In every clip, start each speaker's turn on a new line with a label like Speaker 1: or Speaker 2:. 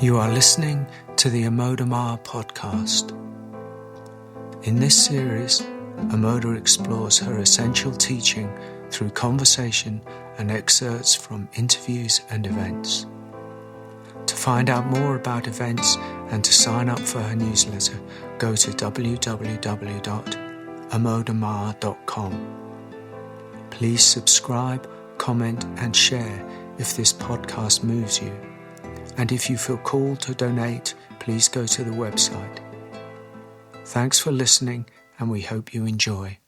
Speaker 1: You are listening to the Amoda Maa podcast. In this series, Amoda explores her essential teaching through conversation and excerpts from interviews and events. To find out more about events and to sign up for her newsletter, go to www.amodamaa.com. Please subscribe, comment and share if this podcast moves you. And if you feel called to donate, please go to the website. Thanks for listening, and we hope you enjoy.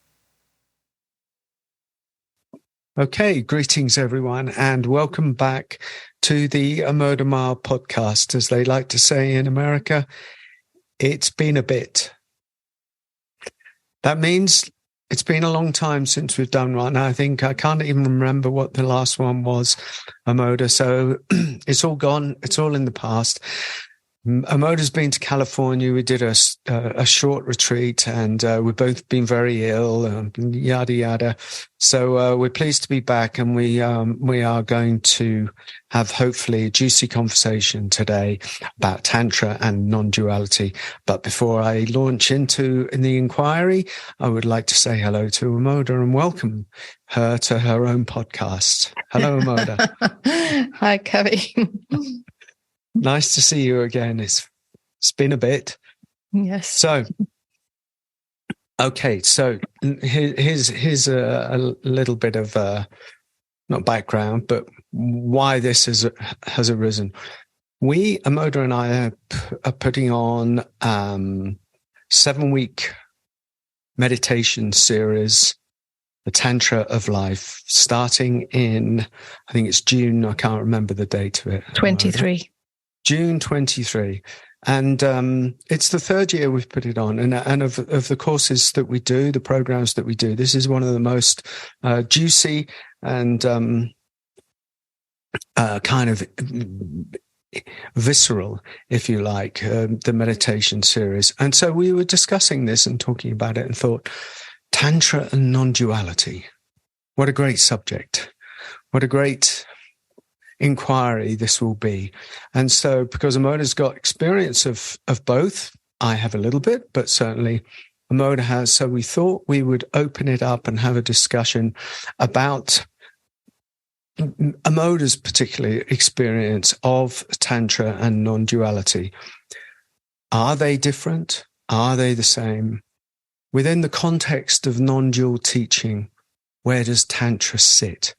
Speaker 1: Okay, greetings everyone, and welcome back to the Amoda Maa podcast. As they like to say in America, it's been a bit. That means it's been a long time since we've done one. I can't even remember what the last one was, Amoda. So it's all gone. It's all in the past. Amoda's been to California. We did a short retreat, and we've both been very ill, yada yada. So we're pleased to be back, and we are going to have hopefully a juicy conversation today about Tantra and non-duality. But before I launch into the inquiry, I would like to say hello to Amoda and welcome her to her own podcast. Hello, Amoda.
Speaker 2: Hi, Kavi.
Speaker 1: Nice to see you again. It's been a bit.
Speaker 2: Yes.
Speaker 1: So, okay. So here's a little bit of not background, but why this has arisen. We, Amoda and I, are putting on 7-week meditation series, the Tantra of Life, starting in, I think it's June. I can't remember the date of it.
Speaker 2: 23.
Speaker 1: June 23. And it's the third year we've put it on. And of the courses that we do, the programs that we do, this is one of the most juicy and kind of visceral, if you like, the meditation series. And so we were discussing this and talking about it and thought, Tantra and non-duality. What a great subject. What a great inquiry this will be. And so because Amoda's got experience of both, I have a little bit, but certainly Amoda has. So we thought we would open it up and have a discussion about Amoda's particular experience of Tantra and non-duality. Are they different? Are they the same? Within the context of non-dual teaching, where does Tantra sit?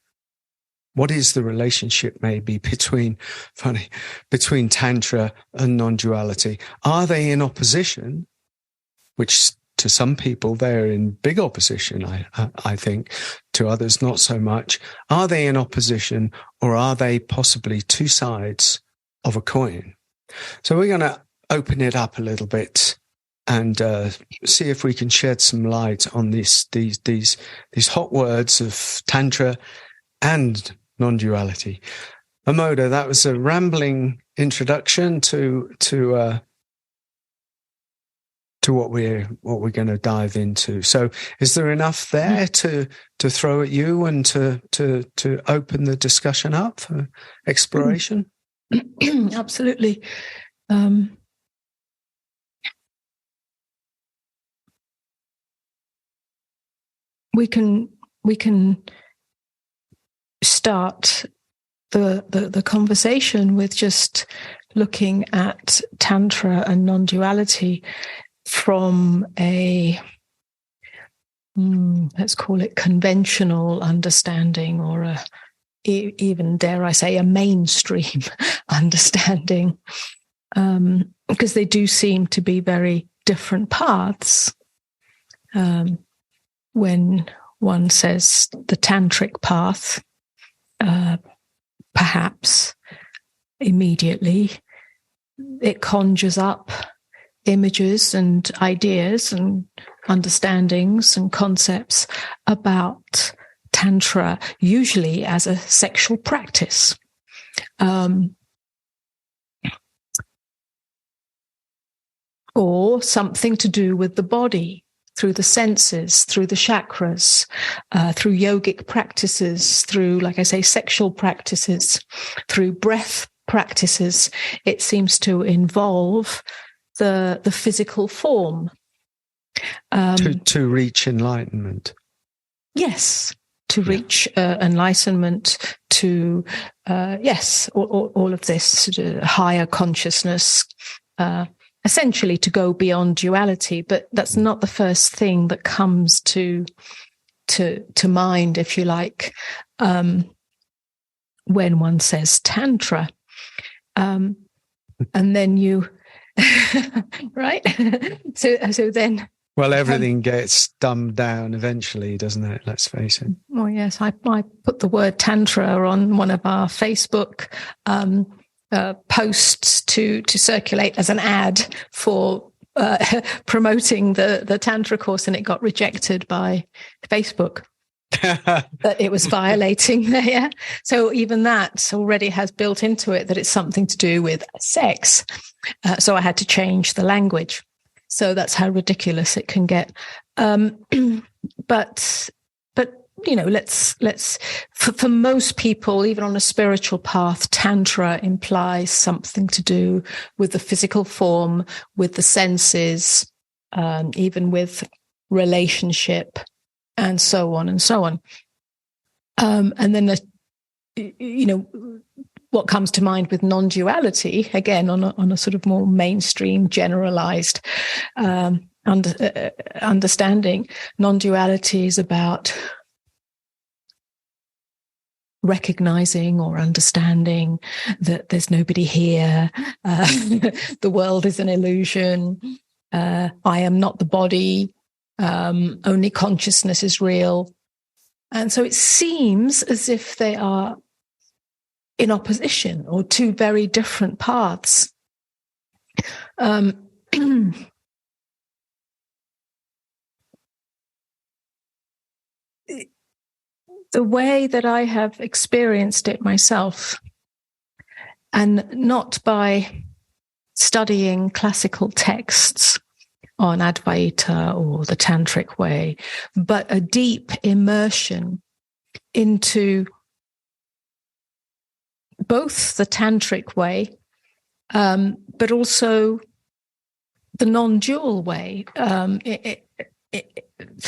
Speaker 1: What is the relationship maybe between Tantra and non-duality? Are they in opposition? Which to some people, they're in big opposition, I think. To others, not so much. Are they in opposition, or are they possibly two sides of a coin? So we're going to open it up a little bit and see if we can shed some light on these hot words of Tantra and non-duality. Amoda, that was a rambling introduction to what we're going to dive into. So, is there enough there to throw at you and to open the discussion up for exploration?
Speaker 2: Absolutely. We can start the conversation with just looking at Tantra and non-duality from a let's call it conventional understanding, or even dare I say a mainstream understanding, because they do seem to be very different paths. When one says the tantric path, perhaps immediately it conjures up images and ideas and understandings and concepts about Tantra, usually as a sexual practice. Or something to do with the body, through the senses, through the chakras, through yogic practices, through, like I say, sexual practices, through breath practices, it seems to involve the physical form.
Speaker 1: To reach enlightenment.
Speaker 2: Yes, to reach enlightenment, to, all of this higher consciousness, essentially to go beyond duality. But that's not the first thing that comes to mind, if you like, when one says Tantra. And then you, right? So then...
Speaker 1: Well, everything gets dumbed down eventually, doesn't it? Let's face it.
Speaker 2: Oh, yes. I put the word Tantra on one of our Facebook posts to circulate as an ad for promoting the Tantra course, and it got rejected by Facebook. That it was violating. Yeah. So even that already has built into it that it's something to do with sex. So I had to change the language. So that's how ridiculous it can get. But let's for most people, even on a spiritual path, Tantra implies something to do with the physical form, with the senses, even with relationship, and so on and so on. And then, what comes to mind with non-duality, again, on a sort of more mainstream, generalized understanding, non-duality is about recognizing or understanding that there's nobody here, the world is an illusion, I am not the body, only consciousness is real. And so it seems as if they are in opposition, or two very different paths. The way that I have experienced it myself, and not by studying classical texts on Advaita or the tantric way, but a deep immersion into both the tantric way, but also the non-dual way. For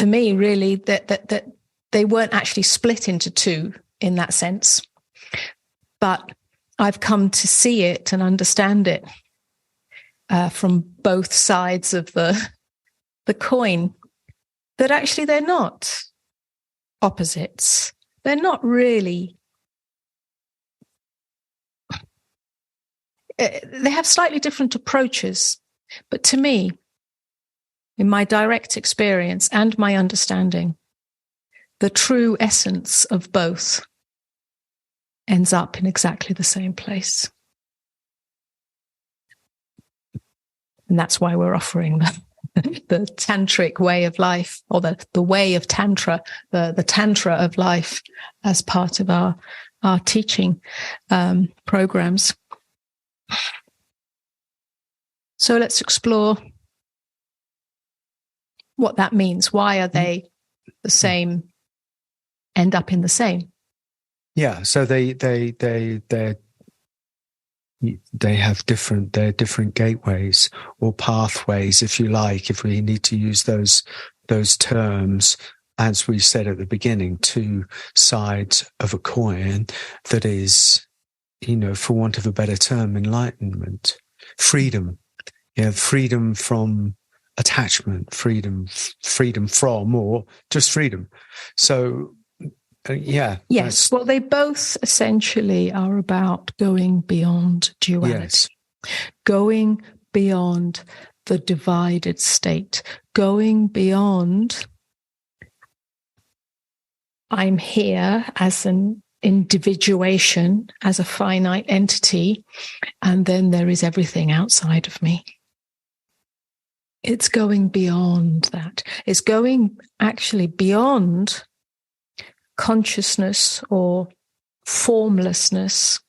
Speaker 2: me, really, that they weren't actually split into two in that sense, but I've come to see it and understand it from both sides of the coin, that actually they're not opposites. They're not really. They have slightly different approaches, but to me, in my direct experience and my understanding, the true essence of both ends up in exactly the same place. And that's why we're offering the tantric way of life, or the way of Tantra, the Tantra of life, as part of our teaching programs. So let's explore what that means. Why are they the same, end up in the same?
Speaker 1: Yeah, so they have different gateways or pathways, if you like, if we need to use those terms, as we said at the beginning, two sides of a coin that is, for want of a better term, enlightenment, freedom, freedom from attachment, freedom from, or just freedom. So,
Speaker 2: yes. Well, they both essentially are about going beyond duality, yes. Going beyond the divided state, going beyond I'm here as an individuation, as a finite entity, and then there is everything outside of me. It's going beyond that. It's going actually beyond consciousness or formlessness,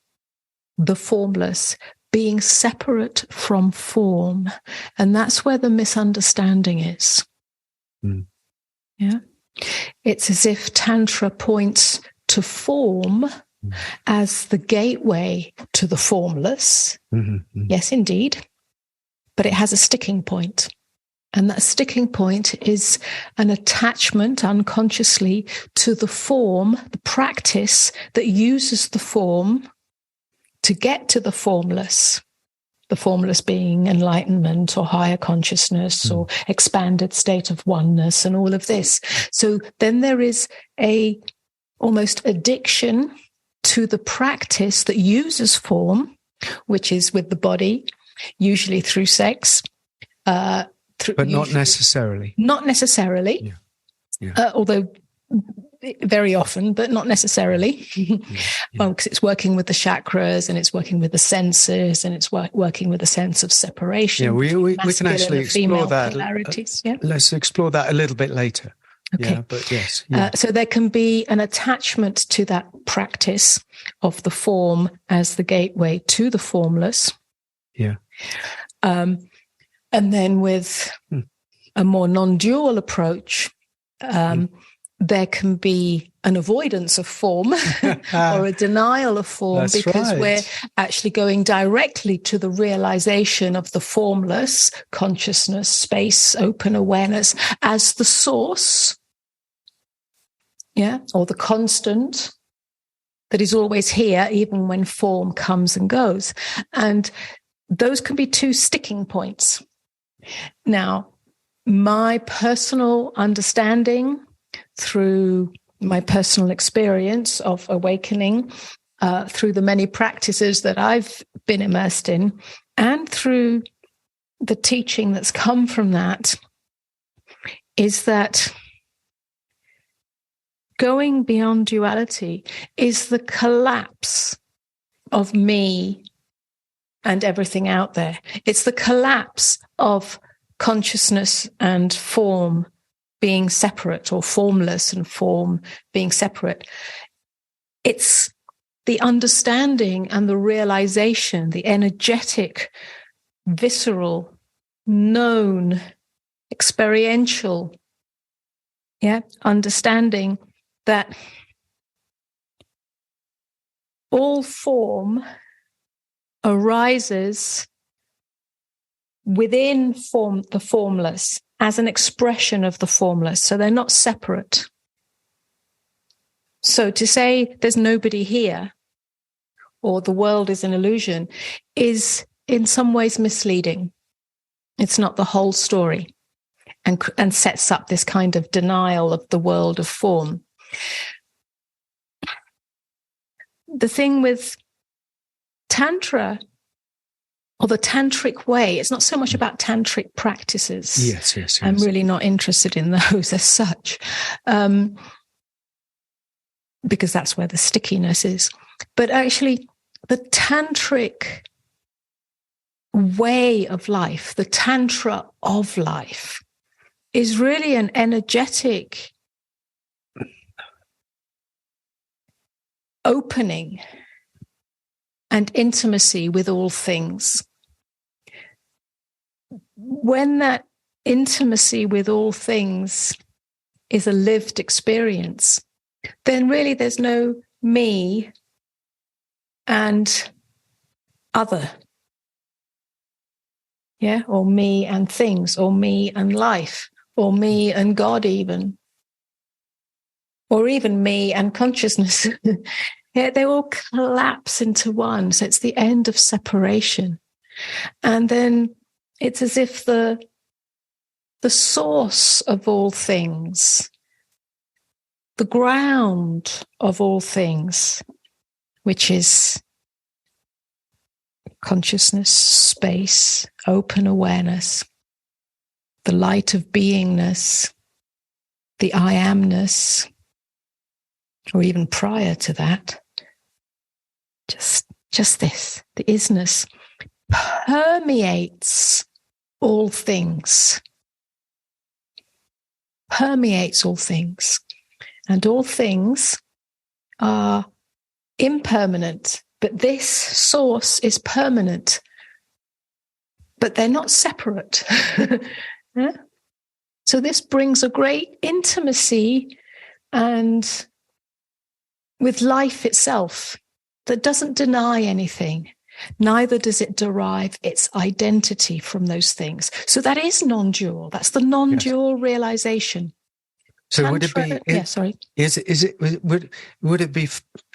Speaker 2: the formless, being separate from form. And that's where the misunderstanding is. Yeah. It's as if Tantra points to form as the gateway to the formless. Yes, indeed. But it has a sticking point. And that sticking point is an attachment unconsciously to the form, the practice that uses the form to get to the formless being enlightenment or higher consciousness or expanded state of oneness and all of this. So then there is a almost addiction to the practice that uses form, which is with the body, usually through sex.
Speaker 1: But not necessarily.
Speaker 2: Not necessarily.
Speaker 1: Yeah.
Speaker 2: Although very often, but not necessarily. Because it's working with the chakras and it's working with the senses and it's working with a sense of separation.
Speaker 1: Yeah, we can actually explore that.
Speaker 2: Polarities.
Speaker 1: Let's explore that a little bit later.
Speaker 2: Okay.
Speaker 1: Yeah, but yes. Yeah.
Speaker 2: So there can be an attachment to that practice of the form as the gateway to the formless.
Speaker 1: Yeah.
Speaker 2: And then with a more non-dual approach, there can be an avoidance of form or a denial of form.
Speaker 1: That's
Speaker 2: because
Speaker 1: right.
Speaker 2: we're actually going directly to the realization of the formless consciousness, space, open awareness as the source, or the constant that is always here, even when form comes and goes. And those can be two sticking points. Now, my personal understanding through my personal experience of awakening, through the many practices that I've been immersed in, and through the teaching that's come from that, is that going beyond duality is the collapse of me and everything out there. It's the collapse of consciousness and form being separate, or formless and form being separate. It's the understanding and the realization, the energetic, visceral, known, experiential, understanding that all form arises within the formless as an expression of the formless. So they're not separate. So to say there's nobody here or the world is an illusion is in some ways misleading. It's not the whole story, and sets up this kind of denial of the world of form. The thing with Tantra, or the tantric way, it's not so much about tantric practices.
Speaker 1: Yes.
Speaker 2: I'm really not interested in those as such, because that's where the stickiness is. But actually, the tantric way of life, the tantra of life, is really an energetic opening and intimacy with all things. When that intimacy with all things is a lived experience, then really there's no me and other, or me and things, or me and life, or me and God even, or even me and consciousness. They all collapse into one. So it's the end of separation. And then it's as if the source of all things, the ground of all things, which is consciousness, space, open awareness, the light of beingness, the I amness, or even prior to that, just this, the isness, permeates all things. Permeates all things. And all things are impermanent, but this source is permanent. But they're not separate. So this brings a great intimacy and with life itself that doesn't deny anything. Neither does it derive its identity from those things. So that is non-dual. That's the non-dual realization.
Speaker 1: So
Speaker 2: Tantra,
Speaker 1: would it be? Would it be?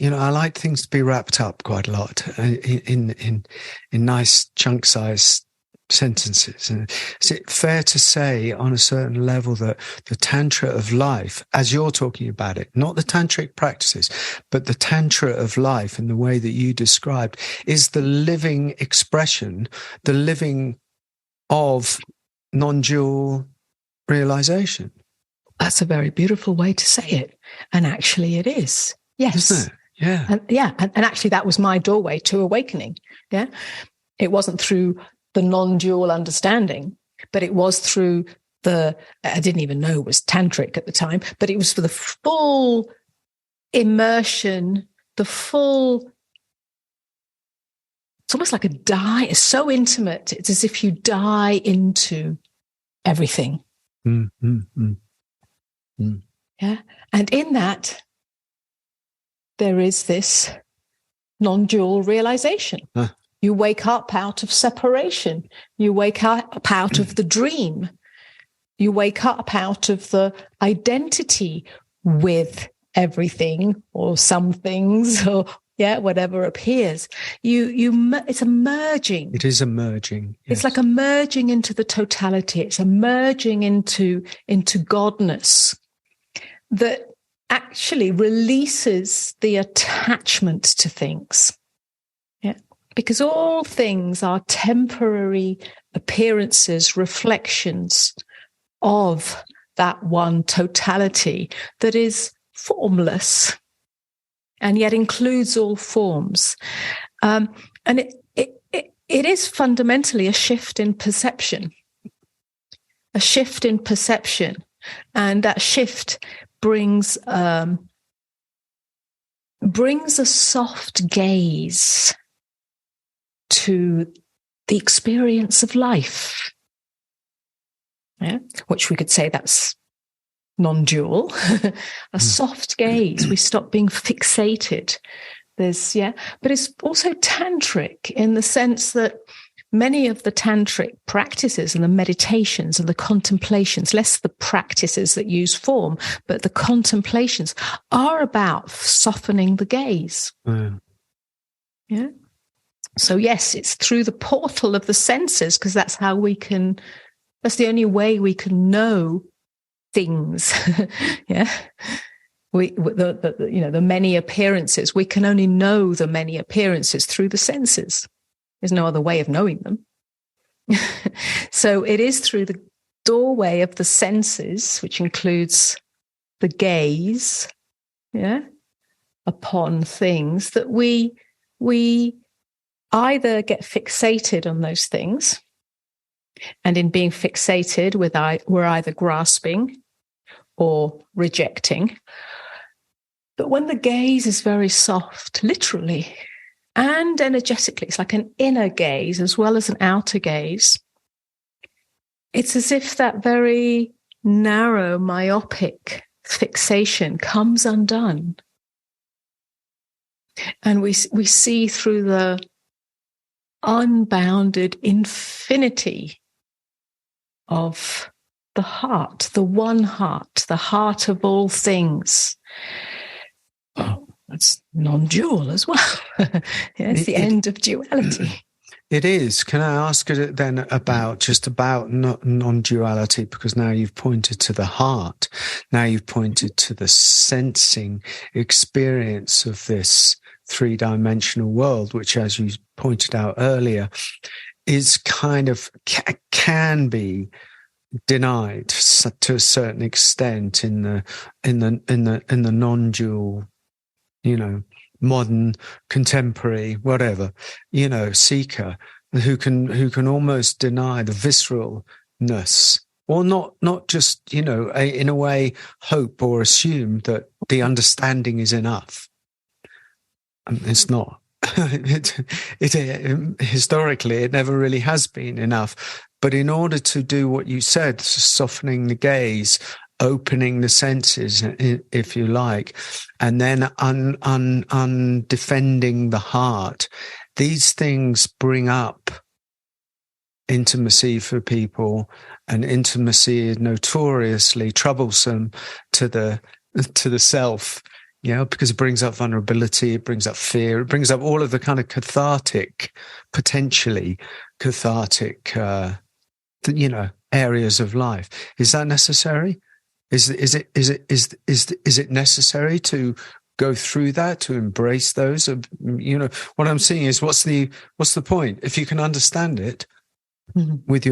Speaker 1: I like things to be wrapped up quite a lot in nice chunk-sized sentences. And is it fair to say, on a certain level, that the Tantra of life, as you're talking about it, not the tantric practices, but the Tantra of life in the way that you described, is the living expression, the living of non-dual realization?
Speaker 2: That's a very beautiful way to say it. And actually it is. Yes.
Speaker 1: Isn't it? Yeah.
Speaker 2: And actually that was my doorway to awakening. Yeah. It wasn't through the non-dual understanding, but it was through I didn't even know it was tantric at the time, but it was for the full immersion, it's almost like a die. It's so intimate. It's as if you die into everything. Yeah. And in that, there is this non-dual realization. You wake up out of separation. You wake up out of the dream. You wake up out of the identity with everything or some things or whatever appears. It's a merging.
Speaker 1: It is a merging. Yes.
Speaker 2: It's like a merging into the totality. It's a merging into godness that actually releases the attachment to things. Yeah. Because all things are temporary appearances, reflections of that one totality that is formless and yet includes all forms. And it is fundamentally a shift in perception. A shift in perception. And that shift brings a soft gaze to the experience of life, which we could say that's non-dual. A soft gaze. We stop being fixated. But it's also tantric in the sense that many of the tantric practices and the meditations and the contemplations, less the practices that use form, but the contemplations are about softening the gaze. Yeah. So yes, it's through the portal of the senses, because that's the only way we can know things. Yeah. The many appearances, we can only know the many appearances through the senses. There's no other way of knowing them. So it is through the doorway of the senses, which includes the gaze, upon things, that we either get fixated on those things, and in being fixated, we're either grasping or rejecting. But when the gaze is very soft, literally and energetically, it's like an inner gaze as well as an outer gaze. It's as if that very narrow, myopic fixation comes undone. And we see through the unbounded infinity of the heart, the one heart, the heart of all things. Oh, that's non-dual as well. It's the end of duality.
Speaker 1: It is. Can I ask it then about non-duality? Because now you've pointed to the heart. Now you've pointed to the sensing experience of this three-dimensional world, which, as you pointed out earlier, is kind of can be denied to a certain extent in the non-dual, modern, contemporary, whatever, seeker who can almost deny the visceralness, or not just, in a way, hope or assume that the understanding is enough. It's not. Historically, it never really has been enough. But in order to do what you said, softening the gaze opening the senses, if you like, and then undefending the heart. These things bring up intimacy for people, and intimacy is notoriously troublesome to the self, because it brings up vulnerability, it brings up fear, it brings up all of the kind of potentially cathartic, areas of life. Is that necessary? Is it necessary to go through that, to embrace those? What I'm seeing is what's the point? If you can understand it, we meet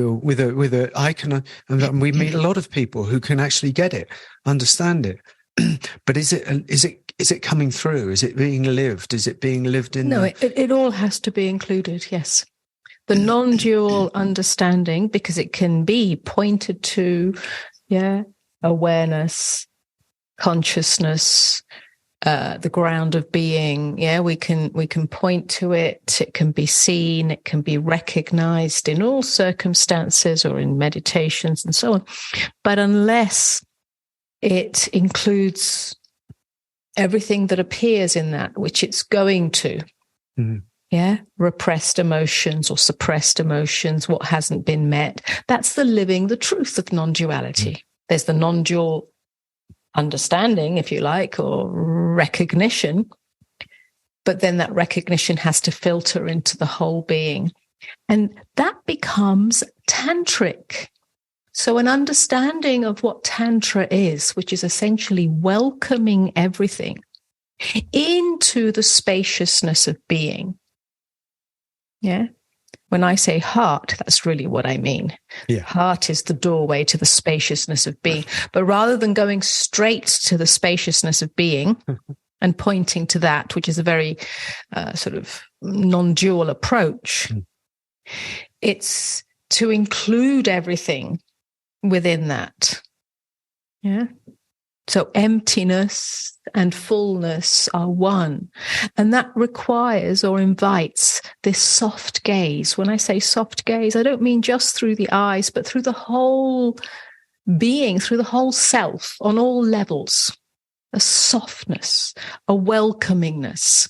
Speaker 1: a lot of people who can actually get it, understand it. But is it coming through? Is it being lived? Is it being lived in?
Speaker 2: No, it all has to be included. Yes. The non-dual understanding, because it can be pointed to, awareness, consciousness, the ground of being. We can point to it. It can be seen. It can be recognized in all circumstances or in meditations and so on. But unless it includes everything that appears in that, which it's going to, repressed emotions or suppressed emotions, what hasn't been met. That's the living the truth of non-duality. There's the non-dual understanding, if you like, or recognition, but then that recognition has to filter into the whole being. And that becomes tantric. So an understanding of what Tantra is, which is essentially welcoming everything into the spaciousness of being. When I say heart, that's really what I mean. Heart is the doorway to the spaciousness of being. But rather than going straight to the spaciousness of being and pointing to that, which is a very sort of non-dual approach, it's to include everything within that. So emptiness and fullness are one. And that requires or invites this soft gaze. When I say soft gaze, I don't mean just through the eyes, but through the whole being, through the whole self on all levels. A softness, a welcomingness.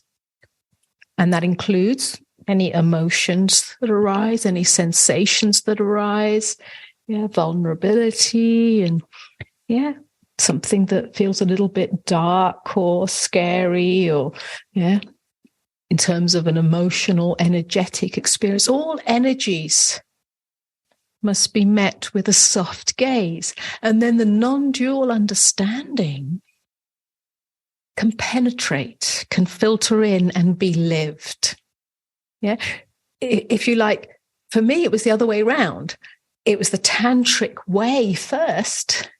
Speaker 2: And that includes any emotions that arise, any sensations that arise, vulnerability and something that feels a little bit dark or scary or, in terms of an emotional, energetic experience. All energies must be met with a soft gaze. And then the non-dual understanding can penetrate, can filter in and be lived. If you like, for me, it was the other way around. It was the tantric way first.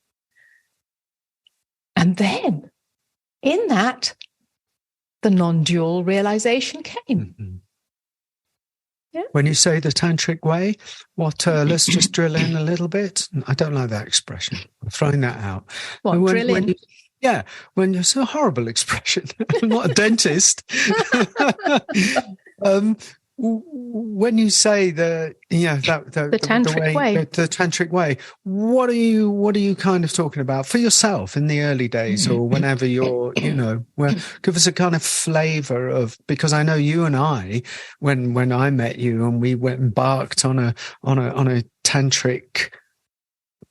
Speaker 2: And then, in that, the non-dual realization came.
Speaker 1: When you say the tantric way, let's just drill in a little bit. I don't like that expression. I'm throwing that out.
Speaker 2: Drill in?
Speaker 1: When it's a horrible expression. I'm not a dentist. When you say the
Speaker 2: tantric way,
Speaker 1: the tantric way, what are you kind of talking about for yourself in the early days, or whenever you're, give us a kind of flavor of, because I know you and I, when I met you and we embarked on a tantric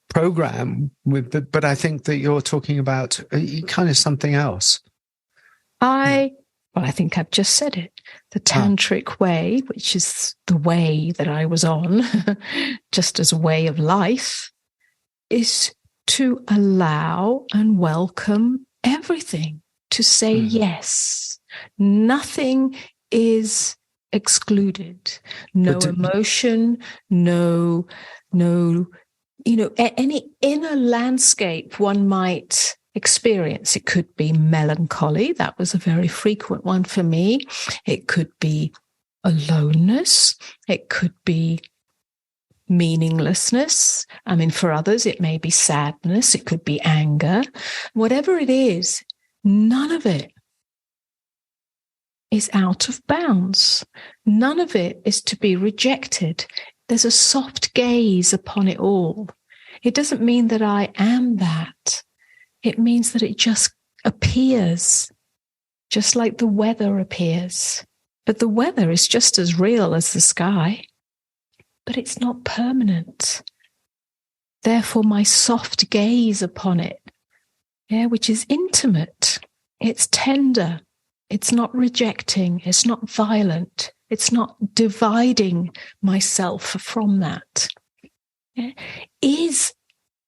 Speaker 1: program but I think that you're talking about kind of something else.
Speaker 2: I think I've just said it. The tantric way, which is the way that I was on, just as a way of life, is to allow and welcome everything, to say yes. Nothing is excluded. No emotion, no, any inner landscape one might experience. It could be melancholy. That was a very frequent one for me. It could be aloneness. It could be meaninglessness. I mean, for others, it may be sadness. It could be anger. Whatever it is, none of it is out of bounds. None of it is to be rejected. There's a soft gaze upon it all. It doesn't mean that I am that. It means that it just appears, just like the weather appears. But the weather is just as real as the sky, but it's not permanent. Therefore, my soft gaze upon it, which is intimate, it's tender, it's not rejecting, it's not violent, it's not dividing myself from that, is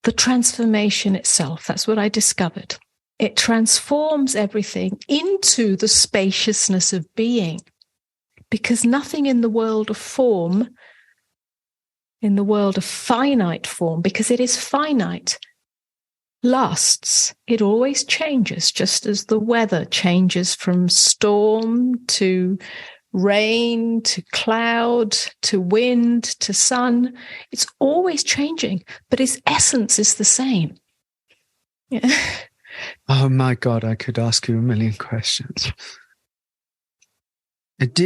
Speaker 2: the transformation itself. That's what I discovered. It transforms everything into the spaciousness of being, because nothing in the world of form, in the world of finite form, because it is finite, lasts. It always changes, just as the weather changes from storm to rain to cloud to wind to sun. It's always changing, but its essence is the same. Yeah.
Speaker 1: Oh my God, I could ask you a million questions. Did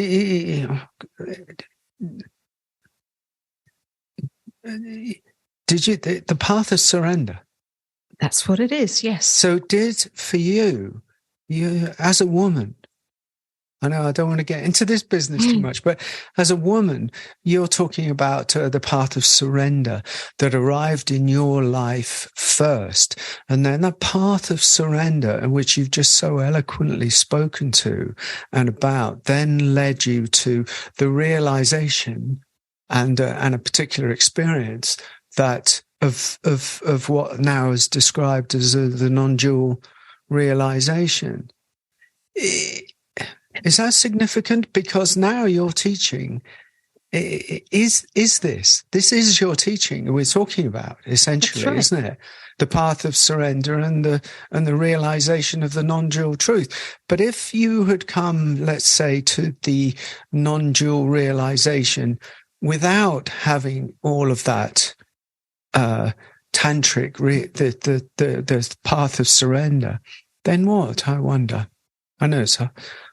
Speaker 1: you, the path of surrender?
Speaker 2: That's what it is, yes.
Speaker 1: So for you as a woman, I know I don't want to get into this business too much, but as a woman, you're talking about the path of surrender that arrived in your life first. And then the path of surrender, in which you've just so eloquently spoken to and about, then led you to the realization and a particular experience that of what now is described as the non-dual realization. Is that significant? Because now your teaching is this is your teaching we're talking about, essentially, right, isn't it? The path of surrender and the realization of the non-dual truth. But if you had come, let's say, to the non-dual realization without having all of that tantric, the path of surrender, then what? I wonder. I know it's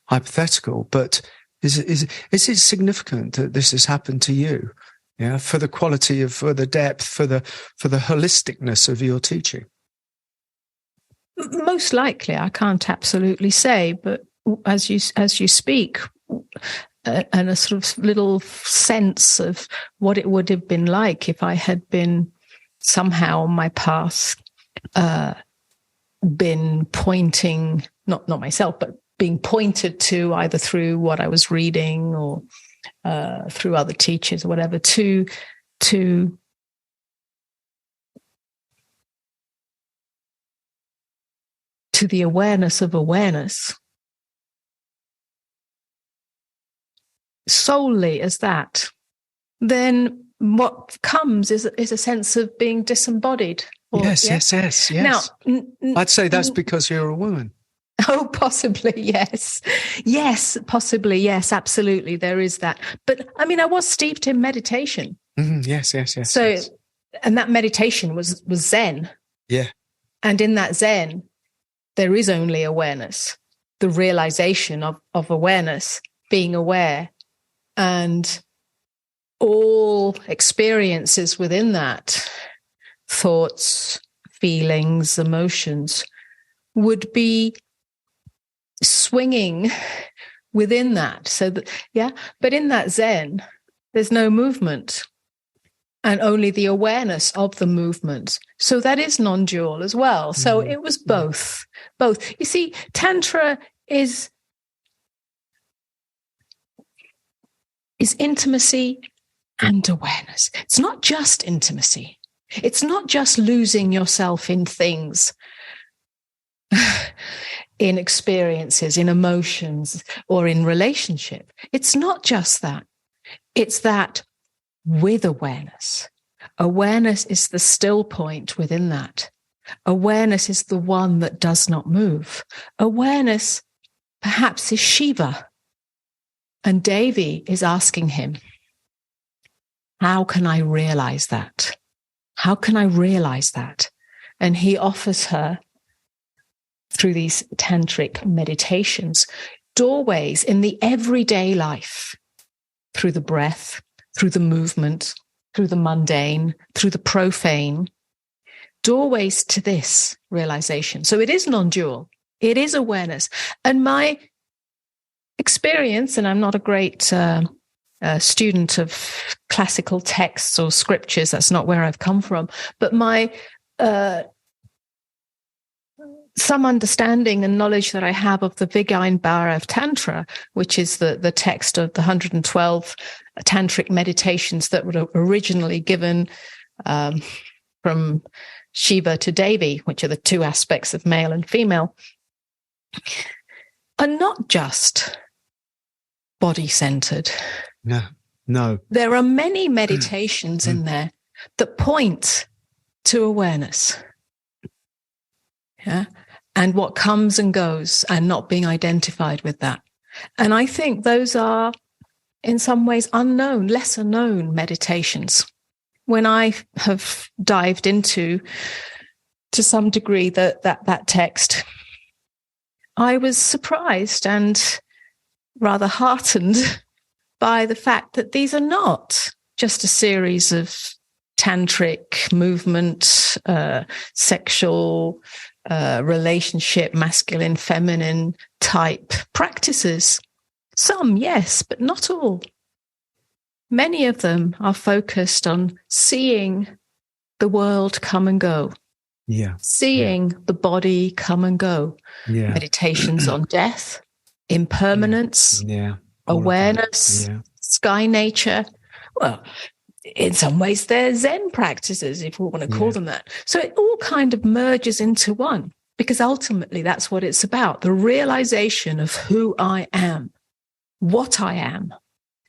Speaker 1: hypothetical, but is it significant that this has happened to you? Yeah, for the quality for the depth, for the holisticness of your teaching.
Speaker 2: Most likely, I can't absolutely say, but as you speak, and a sort of little sense of what it would have been like if I had been somehow on my path, been pointing, not myself, but being pointed to either through what I was reading or through other teachers or whatever, to the awareness of awareness, solely as that, then what comes is a sense of being disembodied.
Speaker 1: Yes. Now, I'd say that's because you're a woman.
Speaker 2: Oh, possibly, yes. Yes, possibly, yes, absolutely. There is that. But I mean, I was steeped in meditation.
Speaker 1: Mm-hmm. Yes.
Speaker 2: So,
Speaker 1: yes.
Speaker 2: And that meditation was Zen.
Speaker 1: Yeah.
Speaker 2: And in that Zen, there is only awareness, the realization of awareness, being aware, and all experiences within that, thoughts, feelings, emotions, would be swinging within that. So that, but in that Zen, there's no movement and only the awareness of the movement. So that is non-dual as well. So it was both. You see, Tantra is intimacy and awareness. It's not just intimacy. It's not just losing yourself in things, in experiences, in emotions, or in relationship. It's not just that. It's that with awareness. Awareness is the still point within that. Awareness is the one that does not move. Awareness perhaps is Shiva. And Devi is asking him, how can I realize that? How can I realize that? And he offers her, through these tantric meditations, doorways in the everyday life, through the breath, through the movement, through the mundane, through the profane, doorways to this realization. So it is non-dual. It is awareness. And my experience, and I'm not a great student of classical texts or scriptures, that's not where I've come from, but my some understanding and knowledge that I have of the Vigyana of Tantra, which is the text of the 112 tantric meditations that were originally given from Shiva to Devi, which are the two aspects of male and female, are not just body-centered.
Speaker 1: No.
Speaker 2: There are many meditations in there that point to awareness. Yeah. And what comes and goes, and not being identified with that. And I think those are, in some ways, unknown, lesser known meditations. When I have dived into, to some degree, that text, I was surprised and rather heartened by the fact that these are not just a series of tantric movement, sexual relationship, masculine, feminine type practices. Some, yes, but not all. Many of them are focused on seeing the world come and go.
Speaker 1: Yeah.
Speaker 2: Seeing the body come and go.
Speaker 1: Yeah.
Speaker 2: Meditations on death, impermanence, awareness, sky nature. Well, in some ways, they're Zen practices, if we want to call them that. So it all kind of merges into one, because ultimately that's what it's about, the realization of who I am, what I am.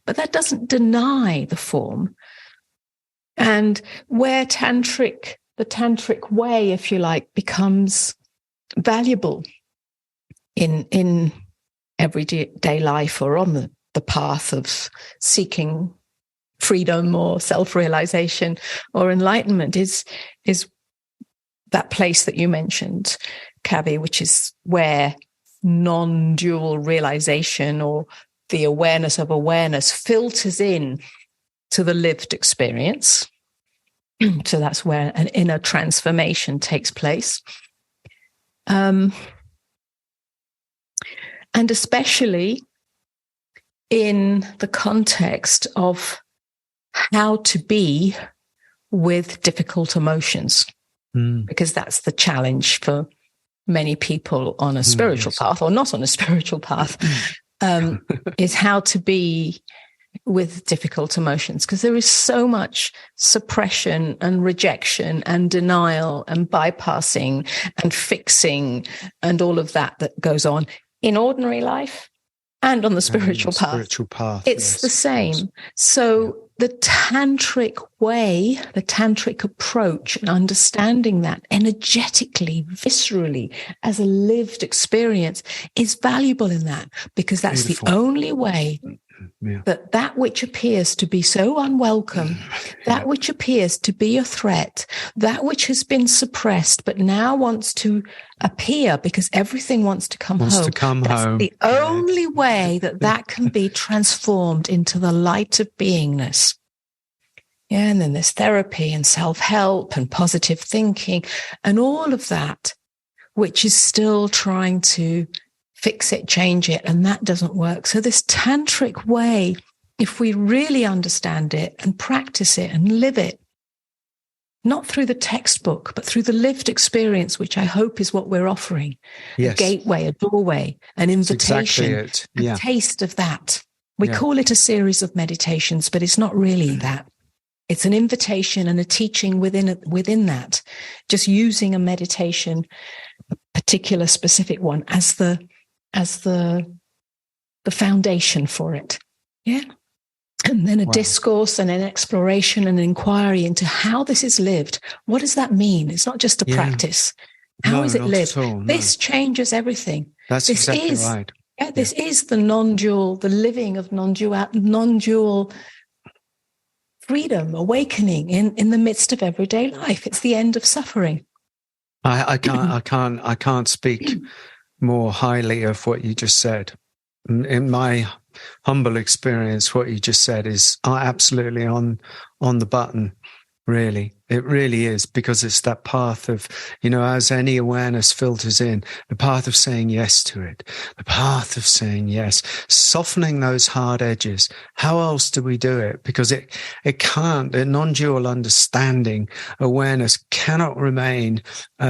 Speaker 2: But that doesn't deny the form. And where the tantric way, if you like, becomes valuable in everyday life, or on the path of seeking freedom or self-realization or enlightenment, is that place that you mentioned, Kavi, which is where non-dual realization, or the awareness of awareness, filters in to the lived experience. So that's where an inner transformation takes place. And especially in the context of how to be with difficult emotions, because that's the challenge for many people on a spiritual path, or not on a spiritual path, is how to be with difficult emotions, because there is so much suppression and rejection and denial and bypassing and fixing and all of that goes on in ordinary life and on the spiritual path. It's the same. Yes. So the tantric way, the tantric approach, and understanding that energetically, viscerally, as a lived experience is valuable in that, because that's the only way that which appears to be so unwelcome, that which appears to be a threat, that which has been suppressed but now wants to appear because everything wants to come home. That's the only way that can be transformed into the light of beingness. Yeah, and then there's therapy and self-help and positive thinking and all of that, which is still trying to fix it, change it, and that doesn't work. So this tantric way, if we really understand it and practice it and live it, not through the textbook, but through the lived experience, which I hope is what we're offering. Yes. A gateway, a doorway, an invitation, exactly a taste of that. We call it a series of meditations, but it's not really that. It's an invitation and a teaching within that, just using a meditation, a particular specific one, as the foundation for it. Yeah. And then a discourse and an exploration and an inquiry into how this is lived. What does that mean? It's not just a practice. How is it lived? This changes everything.
Speaker 1: That's exactly right.
Speaker 2: Yeah, this is the non-dual, the living of non-dual freedom, awakening in the midst of everyday life. It's the end of suffering.
Speaker 1: I can't speak more highly of what you just said. In my humble experience, what you just said is absolutely on the button, really. It really is, because it's that path of, as any awareness filters in, the path of saying yes to it, the path of saying yes, softening those hard edges. How else do we do it? Because it can't, the non-dual understanding awareness cannot remain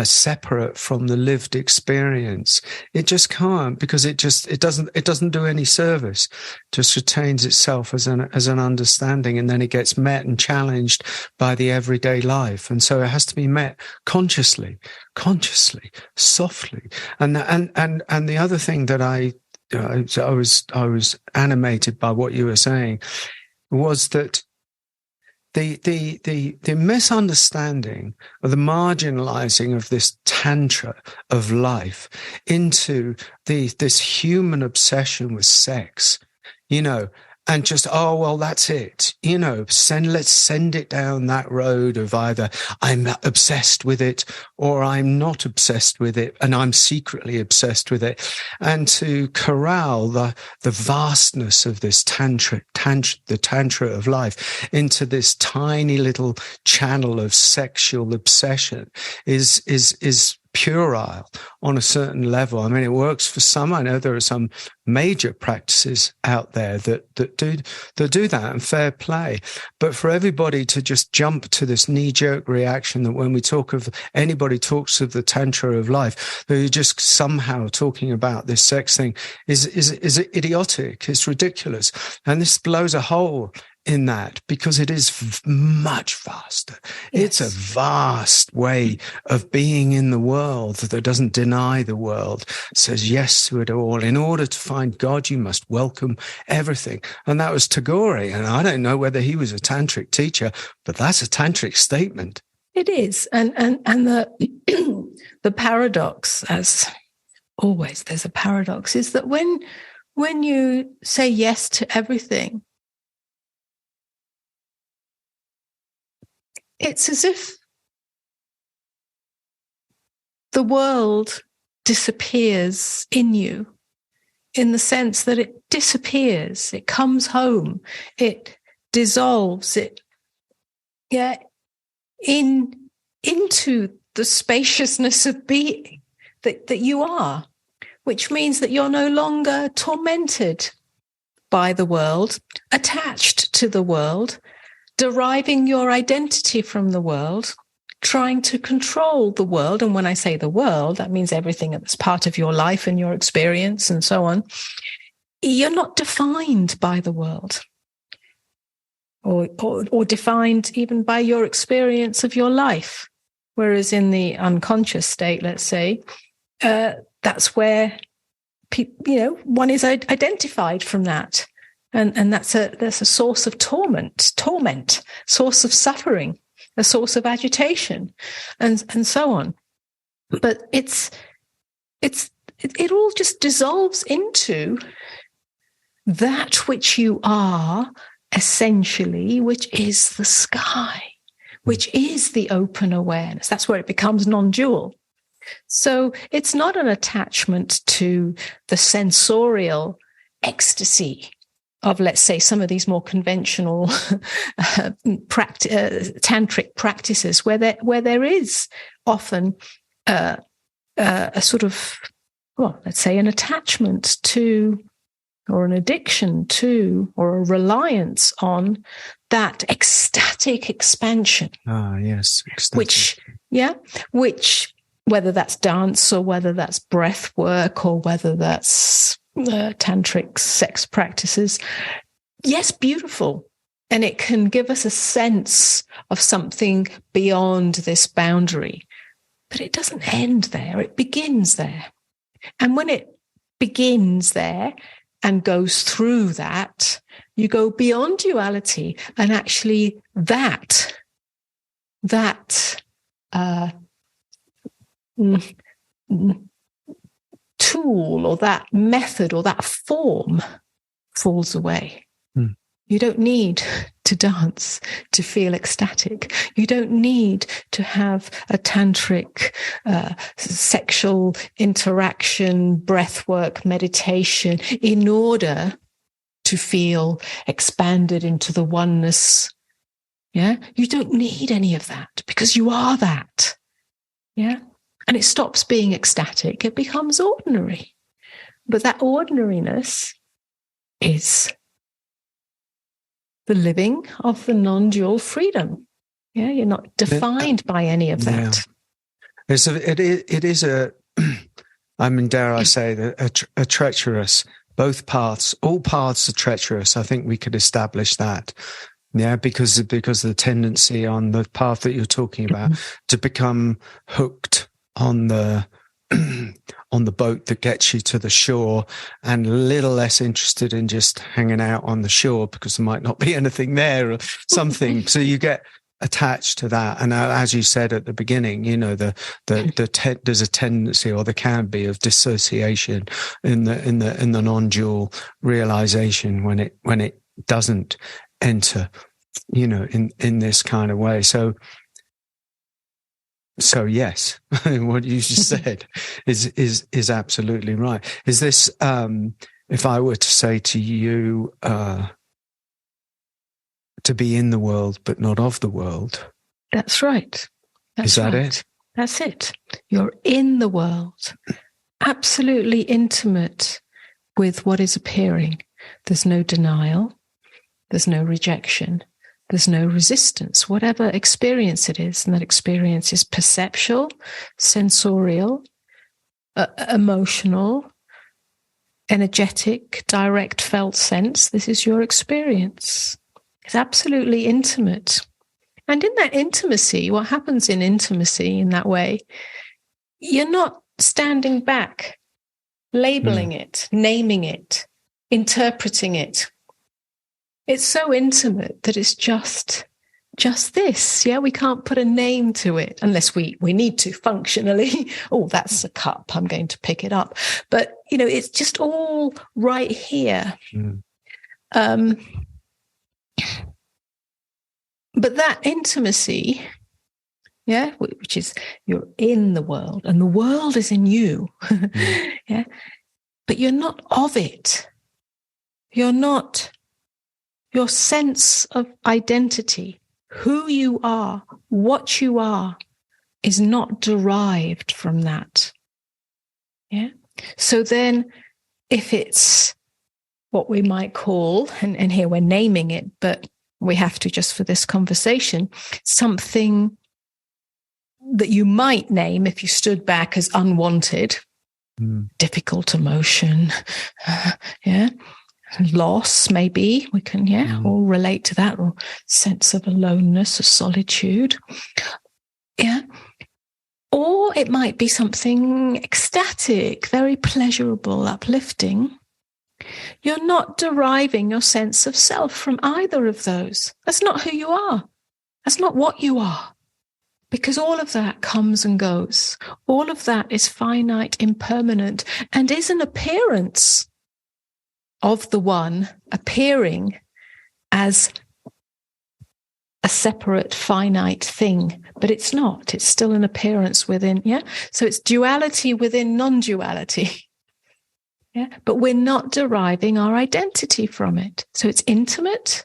Speaker 1: separate from the lived experience. It just can't, because it doesn't do any service. It just retains itself as an understanding, and then it gets met and challenged by the everyday life. And so it has to be met consciously, softly. And the other thing that I was animated by what you were saying was that the misunderstanding or the marginalizing of this tantra of life into this human obsession with sex, and just, oh, well, that's it. Let's send it down that road of either I'm obsessed with it or I'm not obsessed with it, and I'm secretly obsessed with it. And to corral the vastness of this the tantra of life into this tiny little channel of sexual obsession is puerile on a certain level. I mean, it works for some. I know there are some major practices out there that do that, and fair play. But for everybody to just jump to this knee-jerk reaction that when anybody talks of the tantra of life, they're just somehow talking about this sex thing is idiotic. It's ridiculous. And this blows a hole in that, because it is much vaster. Yes. It's a vast way of being in the world that doesn't deny the world, says yes to it all. In order to find God, you must welcome everything. And that was Tagore. And I don't know whether he was a tantric teacher, but that's a tantric statement.
Speaker 2: It is. And the the paradox, as always, there's a paradox, is that when you say yes to everything, it's as if the world disappears in you, in the sense that it disappears, it comes home, it dissolves, into the spaciousness of being that you are, which means that you're no longer tormented by the world, attached to the world, deriving your identity from the world, trying to control the world. And when I say the world, that means everything that's part of your life and your experience and so on. You're not defined by the world or defined even by your experience of your life. Whereas in the unconscious state, let's say, that's where one is identified from that. And that's a source of torment, source of suffering, a source of agitation, and so on. But it all just dissolves into that which you are essentially, which is the sky, which is the open awareness. That's where it becomes non-dual. So it's not an attachment to the sensorial ecstasy of, let's say, some of these more conventional tantric practices, where there is often a sort of, well, let's say, an attachment to, or an addiction to, or a reliance on that ecstatic expansion.
Speaker 1: Ah, yes,
Speaker 2: ecstatic. Which whether that's dance or whether that's breath work or whether that's tantric sex practices, yes, beautiful. And it can give us a sense of something beyond this boundary. But it doesn't end there. It begins there. And when it begins there and goes through that, you go beyond duality, and actually that tool or that method or that form falls away. You don't need to dance to feel ecstatic. You don't need to have a tantric sexual interaction, breathwork, meditation in order to feel expanded into the oneness Yeah. You don't need any of that because you are that. Yeah. And it stops being ecstatic. It becomes ordinary. But that ordinariness is the living of the non-dual freedom. Yeah. You're not defined by any of that.
Speaker 1: It is a, I mean, dare I say, a treacherous, both paths, all paths are treacherous. I think we could establish that. Yeah, because of the tendency on the path that you're talking about to become hooked on the on the boat that gets you to the shore, and a little less interested in just hanging out on the shore because there might not be anything there or something. So you get attached to that, and as you said at the beginning, you know, there's a tendency, or there can be, of dissociation in the non-dual realization when it doesn't enter, you know, in this kind of way. So yes, what you just said is absolutely right. Is this, if I were to say to you, to be in the world but not of the world?
Speaker 2: That's right.
Speaker 1: Is that it?
Speaker 2: That's it. You're in the world, absolutely intimate with what is appearing. There's no denial. There's no rejection. There's no resistance, whatever experience it is. And that experience is perceptual, sensorial, emotional, energetic, direct felt sense. This is your experience. It's absolutely intimate. And in that intimacy, what happens in intimacy in that way, you're not standing back, labeling it, naming it, interpreting it. It's so intimate that it's just this. Yeah, we can't put a name to it unless we need to functionally. Oh, that's a cup. I'm going to pick it up. But, you know, it's just all right here. But that intimacy, yeah, which is you're in the world and the world is in you. Yeah, but you're not of it. You're not. Your sense of identity, who you are, what you are, is not derived from that. Yeah. So then, if it's what we might call, and here we're naming it, but we have to just for this conversation, something that you might name if you stood back as unwanted, difficult emotion, yeah. Loss, maybe we can, all relate to that, or sense of aloneness or solitude. Yeah. Or it might be something ecstatic, very pleasurable, uplifting. You're not deriving your sense of self from either of those. That's not who you are. That's not what you are. Because all of that comes and goes. All of that is finite, impermanent, and is an appearance of the one appearing as a separate, finite thing. But it's not. It's still an appearance within, yeah? So it's duality within non-duality. Yeah? But we're not deriving our identity from it. So it's intimate.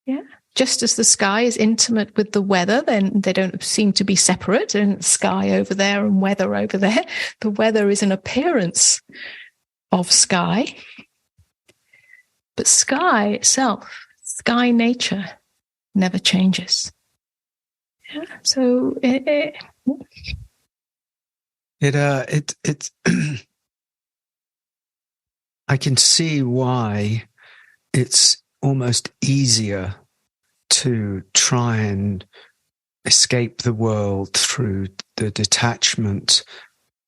Speaker 2: Yeah? Just as the sky is intimate with the weather, then they don't seem to be separate. And sky over there and weather over there. The weather is an appearance of sky, but sky itself, sky nature, never changes. Yeah. So it
Speaker 1: I can see why it's almost easier to try and escape the world through the detachment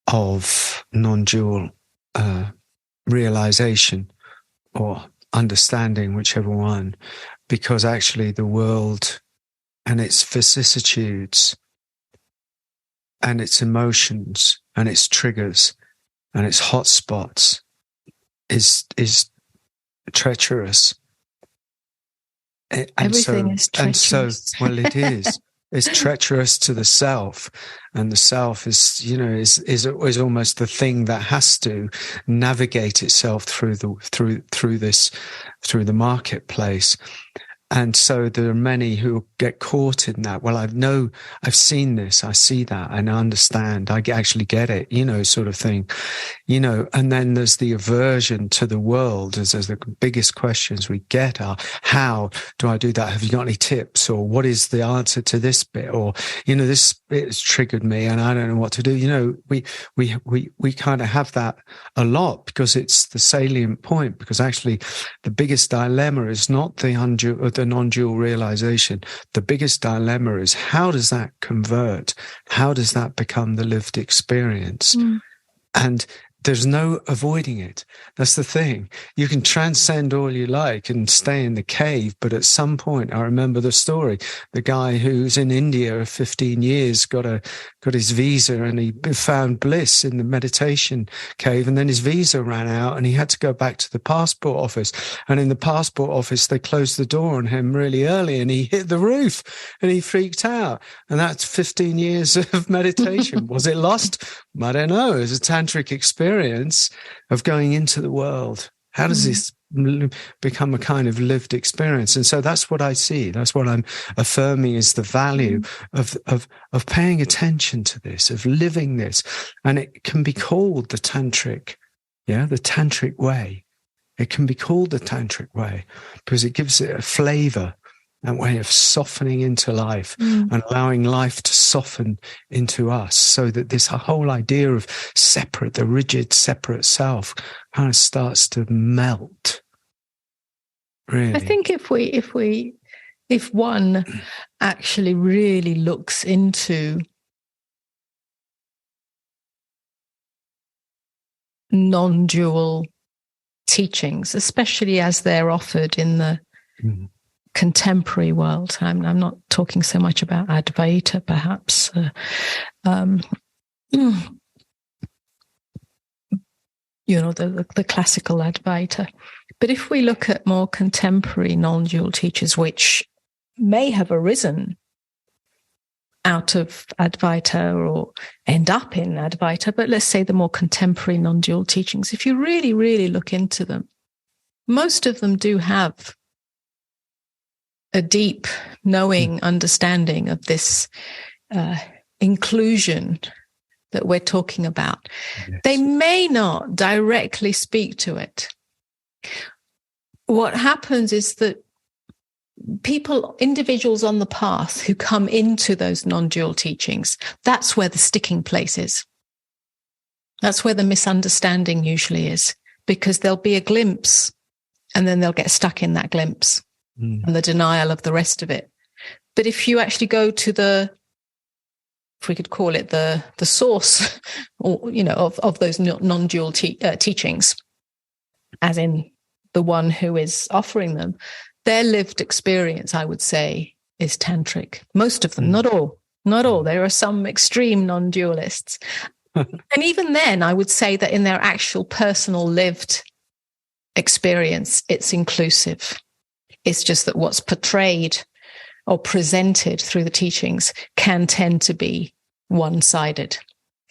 Speaker 1: of non-dual realization or understanding, whichever one, because actually the world and its vicissitudes and its emotions and its triggers and its hotspots is treacherous.
Speaker 2: Everything is treacherous.
Speaker 1: And so, well, it is. It's treacherous to the self, and the self is, you know, is almost the thing that has to navigate itself through the marketplace. And so there are many who get caught in that. Well, I've seen this, I see that, and I understand, I actually get it, sort of thing, and then there's the aversion to the world as the biggest questions we get are, how do I do that? Have you got any tips? Or what is the answer to this bit? Or, this bit has triggered me and I don't know what to do. We kind of have that a lot because it's the salient point, because actually the biggest dilemma is not the non-dual realization. The biggest dilemma is, how does that convert? How does that become the lived experience? And there's no avoiding it. That's the thing. You can transcend all you like and stay in the cave, but at some point, I remember the story, the guy who's in India 15 years got his visa, and he found bliss in the meditation cave, and then his visa ran out and he had to go back to the passport office. And in the passport office, they closed the door on him really early and he hit the roof and he freaked out. And that's 15 years of meditation. Was it lost? I don't know. It was a tantric experience of going into the world. How does this become a kind of lived experience? And so that's what I see. That's what I'm affirming is the value of paying attention to this, of living this. And it can be called the tantric, the tantric way. It can be called the tantric way because it gives it a flavor, that way of softening into life and allowing life to soften into us, so that this whole idea of the rigid separate self kind of starts to melt. Really.
Speaker 2: I think if one actually really looks into non-dual teachings, especially as they're offered in the contemporary world. I'm not talking so much about Advaita, perhaps. The classical Advaita. But if we look at more contemporary non-dual teachers, which may have arisen out of Advaita or end up in Advaita, but let's say the more contemporary non-dual teachings, if you really, really look into them, most of them do have a deep knowing understanding of this inclusion that we're talking about. Yes. They may not directly speak to it. What happens is that individuals on the path who come into those non-dual teachings, that's where the sticking place is. That's where the misunderstanding usually is, because there'll be a glimpse and then they'll get stuck in that glimpse and the denial of the rest of it. But if you actually go to if we could call it the source, or of those non-dual teachings, as in the one who is offering them, their lived experience, I would say, is tantric. Most of them, not all. There are some extreme non-dualists. And even then, I would say that in their actual personal lived experience, it's inclusive. It's just that what's portrayed or presented through the teachings can tend to be one-sided.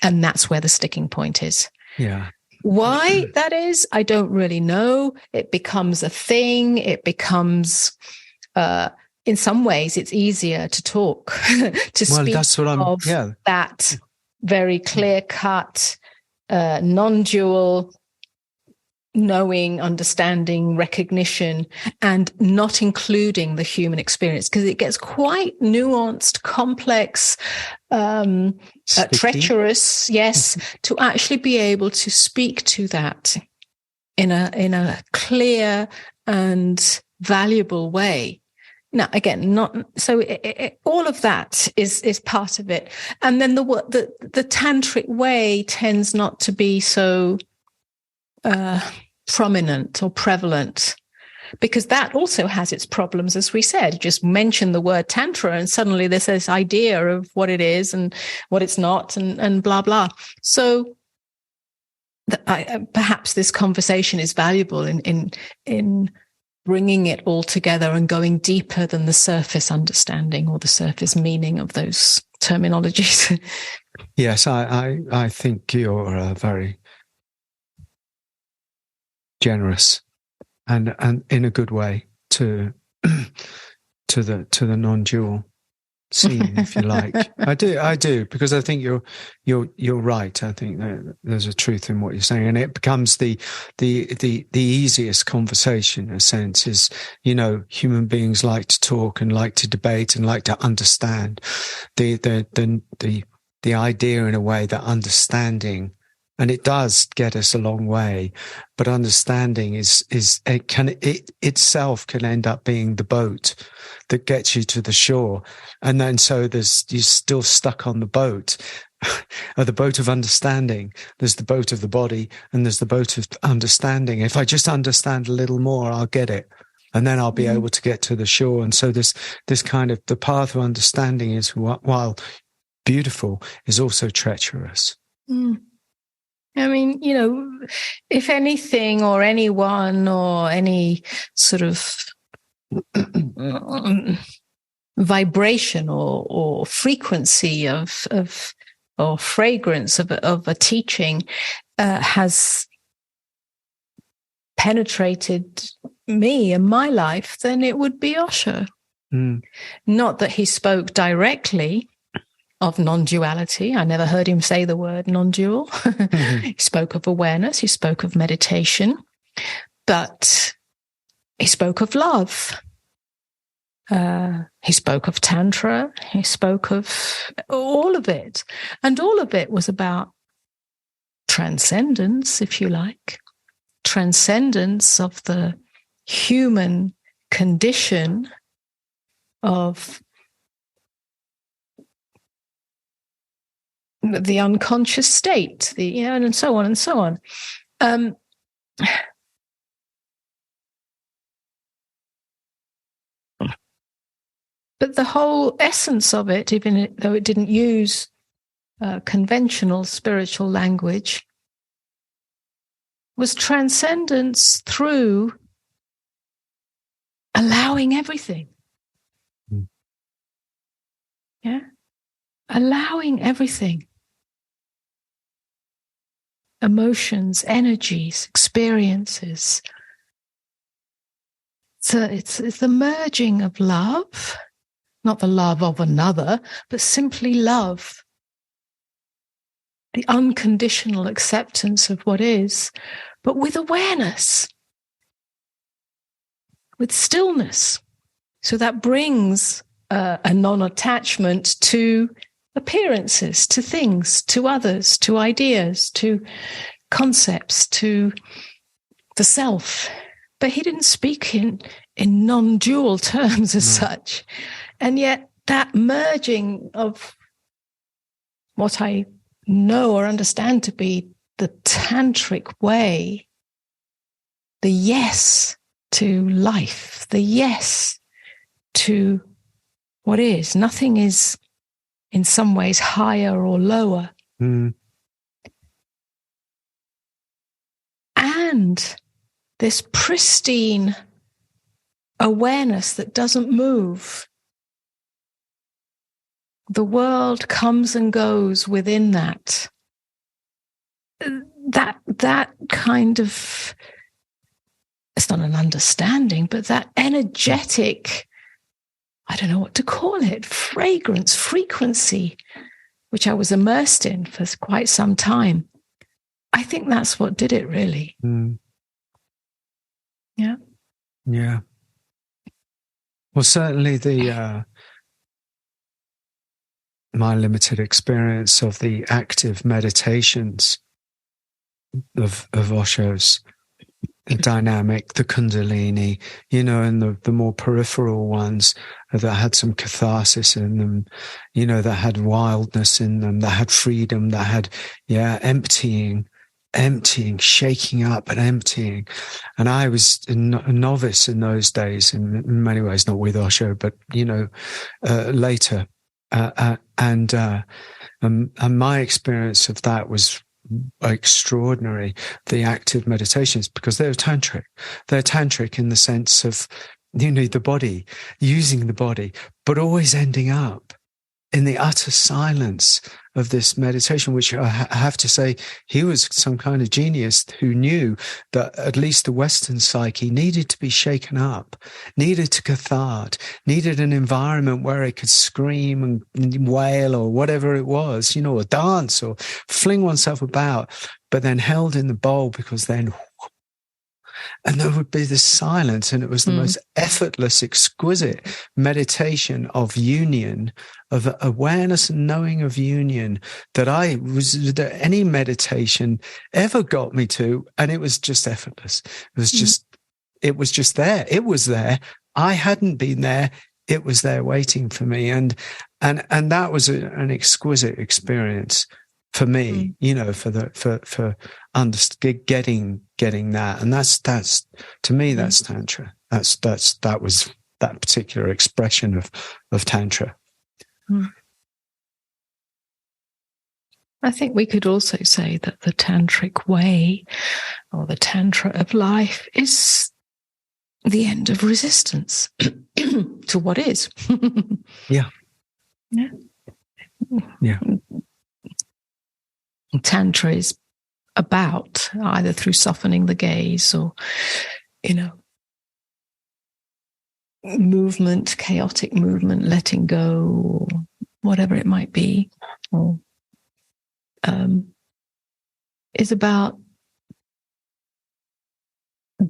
Speaker 2: And that's where the sticking point is.
Speaker 1: Yeah.
Speaker 2: Why that is, I don't really know. It becomes a thing. It becomes, in some ways, it's easier to talk, to speak of that very clear-cut, non-dual knowing, understanding, recognition, and not including the human experience, because it gets quite nuanced, complex, treacherous, yes, to actually be able to speak to that in a clear and valuable way. Now, again, not so. All of that is part of it, and then the tantric way tends not to be so prominent or prevalent, because that also has its problems, as we said. Just mention the word tantra and suddenly there's this idea of what it is and what it's not, and blah blah. So perhaps this conversation is valuable in bringing it all together and going deeper than the surface understanding or the surface meaning of those terminologies.
Speaker 1: Yes, I think you're very generous and in a good way to to the non-dual scene, if you like. I do, because I think you're right. I think that there's a truth in what you're saying, and it becomes the easiest conversation. In a sense, is human beings like to talk and like to debate and like to understand. The idea, in a way, that understanding. And it does get us a long way, but understanding itself can end up being the boat that gets you to the shore. And then so you're still stuck on the boat, or the boat of understanding. There's the boat of the body, and there's the boat of understanding. If I just understand a little more, I'll get it. And then I'll be able to get to the shore. And so this kind of, the path of understanding is, while beautiful, is also treacherous.
Speaker 2: Mm. I mean, if anything or anyone or any sort of vibration or frequency of or fragrance of a teaching has penetrated me and my life, then it would be Osho. Not that he spoke directly of non-duality. I never heard him say the word non-dual. He spoke of awareness. He spoke of meditation. But he spoke of love. He spoke of Tantra. He spoke of all of it. And all of it was about transcendence, if you like. Transcendence of the human condition of the unconscious state, and so on and so on. But the whole essence of it, even though it didn't use conventional spiritual language, was transcendence through allowing everything. Yeah? Allowing everything. Emotions, energies, experiences. So it's the merging of love, not the love of another, but simply love. The unconditional acceptance of what is, but with awareness, with stillness. So that brings a non-attachment to appearances, to things, to others, to ideas, to concepts, to the self. But he didn't speak in non-dual terms as such. And yet that merging of what I know or understand to be the tantric way, the yes to life, the yes to what is. Nothing is in some ways higher or lower. And this pristine awareness that doesn't move. The world comes and goes within that. That kind of, it's not an understanding, but that energetic, I don't know what to call it, fragrance, frequency, which I was immersed in for quite some time. I think that's what did it, really. Yeah.
Speaker 1: Yeah. Well, certainly my limited experience of the active meditations of Osho's, the dynamic, the Kundalini, and the more peripheral ones that had some catharsis in them, that had wildness in them, that had freedom, that had, emptying, shaking up and emptying. And I was a novice in those days, in many ways, not with Osho, but, later. And my experience of that was extraordinary, the active meditations, because they're tantric. They're tantric in the sense of, the body, using the body, but always ending up in the utter silence of this meditation, which I have to say, he was some kind of genius who knew that at least the Western psyche needed to be shaken up, needed to cathart, needed an environment where it could scream and wail or whatever it was, or dance or fling oneself about, but then held in the bowl, because then... And there would be this silence, and it was the most effortless, exquisite meditation of union, of awareness and knowing of union that any meditation ever got me to, and it was just effortless. It was just there. It was there. I hadn't been there. It was there waiting for me, and that was an exquisite experience for me, for getting that. And that's to me, that's Tantra. That was that particular expression of Tantra.
Speaker 2: I think we could also say that the tantric way, or the Tantra of life, is the end of resistance to what is.
Speaker 1: Yeah.
Speaker 2: Tantra is about, either through softening the gaze or, movement, chaotic movement, letting go, or whatever it might be, or is about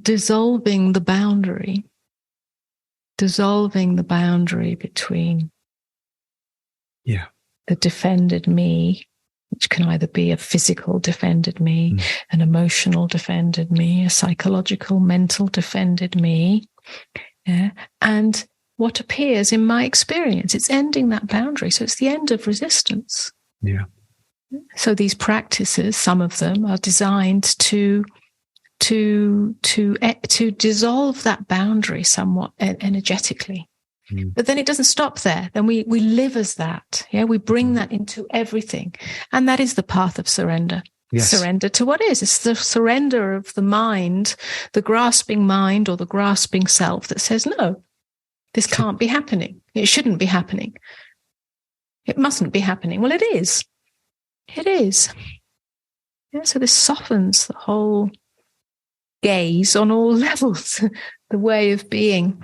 Speaker 2: dissolving the boundary between the defended me, which can either be a physical defended me, an emotional defended me, a psychological, mental defended me, and what appears in my experience. It's ending that boundary. So it's the end of resistance.
Speaker 1: Yeah.
Speaker 2: So these practices, some of them, are designed to dissolve that boundary somewhat energetically. But then it doesn't stop there. Then we live as that. Yeah, we bring that into everything. And that is the path of surrender. Yes. Surrender to what is. It's the surrender of the mind, the grasping mind or the grasping self that says, no, this can't be happening. It shouldn't be happening. It mustn't be happening. Well, it is. It is. Yeah, so this softens the whole gaze on all levels, the way of being.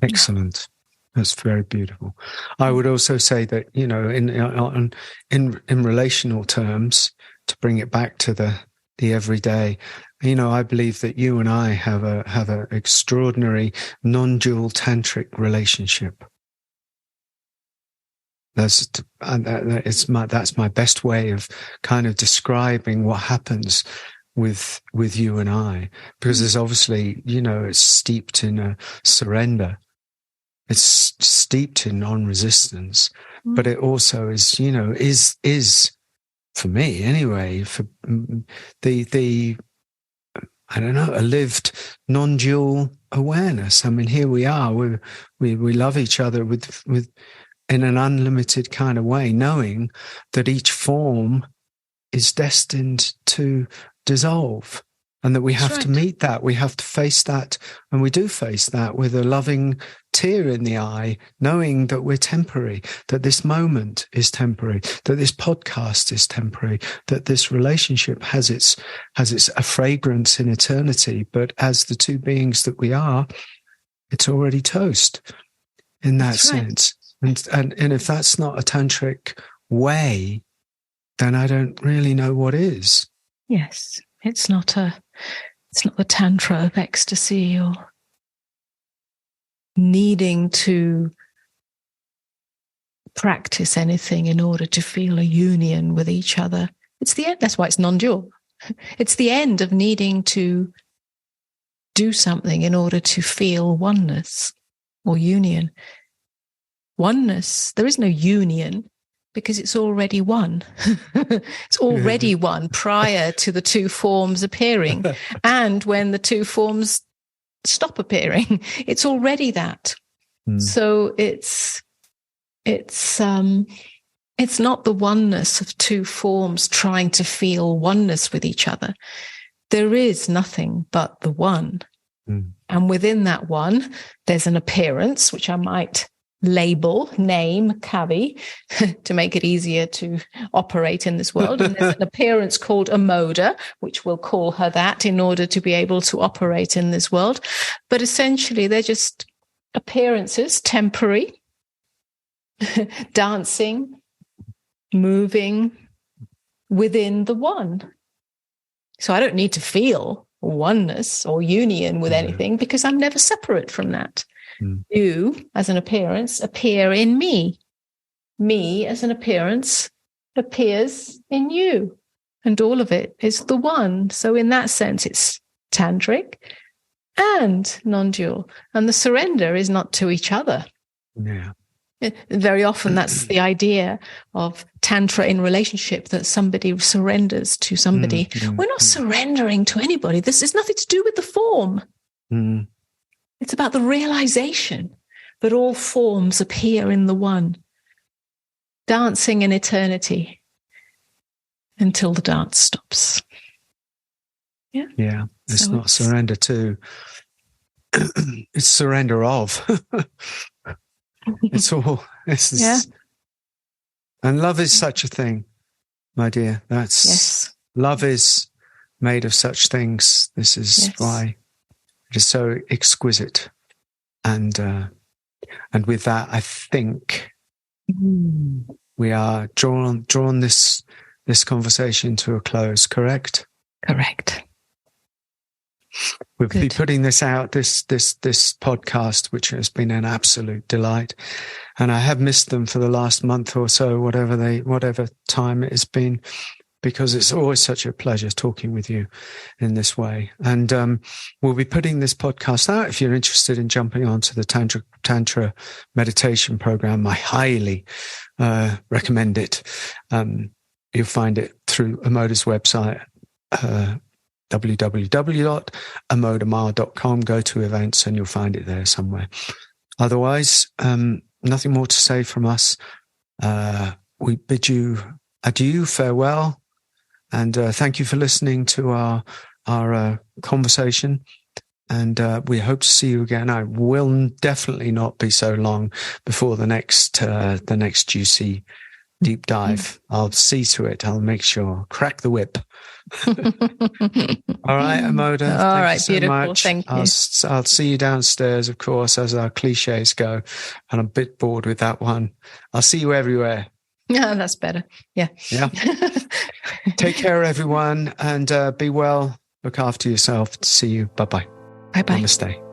Speaker 1: Excellent. That's very beautiful. I would also say that, in relational terms, to bring it back to the everyday, I believe that you and I have a extraordinary non-dual tantric relationship. That's my best way of kind of describing what happens with you and I, because there's obviously, it's steeped in a surrender. It's steeped in non-resistance, but it also is, is for me anyway, for the I don't know, a lived non-dual awareness. I mean, here we are, we love each other with in an unlimited kind of way, knowing that each form is destined to dissolve, and that we have to meet that, we have to face that, and we do face that with a loving tear in the eye, knowing that we're temporary, that this moment is temporary, that this podcast is temporary, that this relationship has its a fragrance in eternity, but as the two beings that we are, it's already toast in that sense. And if that's not a tantric way, then I don't really know what is.
Speaker 2: Yes, it's not the tantra of ecstasy or needing to practice anything in order to feel a union with each other. It's the end. That's why it's non-dual. It's the end of needing to do something in order to feel oneness or union. Oneness, there is no union, because it's already one. It's already one prior to the two forms appearing. And when the two forms stop appearing, it's already that. So it's not the oneness of two forms trying to feel oneness with each other. There is nothing but the one. And within that one, there's an appearance, which I might name, Kavi, to make it easier to operate in this world. And there's an appearance called Amoda, which we'll call her that in order to be able to operate in this world. But essentially, they're just appearances, temporary, dancing, moving within the one. So I don't need to feel oneness or union with anything because I'm never separate from that. You, as an appearance, appear in me. Me, as an appearance, appears in you. And all of it is the one. So in that sense, it's tantric and non-dual. And the surrender is not to each other.
Speaker 1: Yeah.
Speaker 2: Very often that's the idea of Tantra in relationship, that somebody surrenders to somebody. We're not surrendering to anybody. This is nothing to do with the form. It's about the realization that all forms appear in the one, dancing in eternity until the dance stops. Yeah.
Speaker 1: Yeah. It's not surrender to, it's surrender of. It's all. And love is such a thing, my dear. Love is made of such things. This is why it is so exquisite. And with that, I think we are drawn this conversation to a close. Correct?
Speaker 2: Correct.
Speaker 1: We'll be putting this out, this podcast, which has been an absolute delight. And I have missed them for the last month or so, whatever time it has been, because it's always such a pleasure talking with you in this way. And we'll be putting this podcast out. If you're interested in jumping onto the Tantra meditation program, I highly recommend it. You'll find it through Amoda's website, www.AMODA'Maa.com. Go to events and you'll find it there somewhere. Otherwise, nothing more to say from us. We bid you adieu, farewell, and thank you for listening to our conversation. And we hope to see you again. I will definitely not be so long before the next juicy deep dive. I'll see to it. I'll make sure. Crack the whip. All right, Amoda.
Speaker 2: All right,
Speaker 1: so
Speaker 2: beautiful.
Speaker 1: Much.
Speaker 2: Thank you.
Speaker 1: I'll see you downstairs, of course, as our cliches go. And I'm a bit bored with that one. I'll see you everywhere.
Speaker 2: Yeah, that's better. Yeah.
Speaker 1: Take care, everyone, and be well. Look after yourself. See you. Bye-bye.
Speaker 2: Bye-bye.
Speaker 1: Namaste.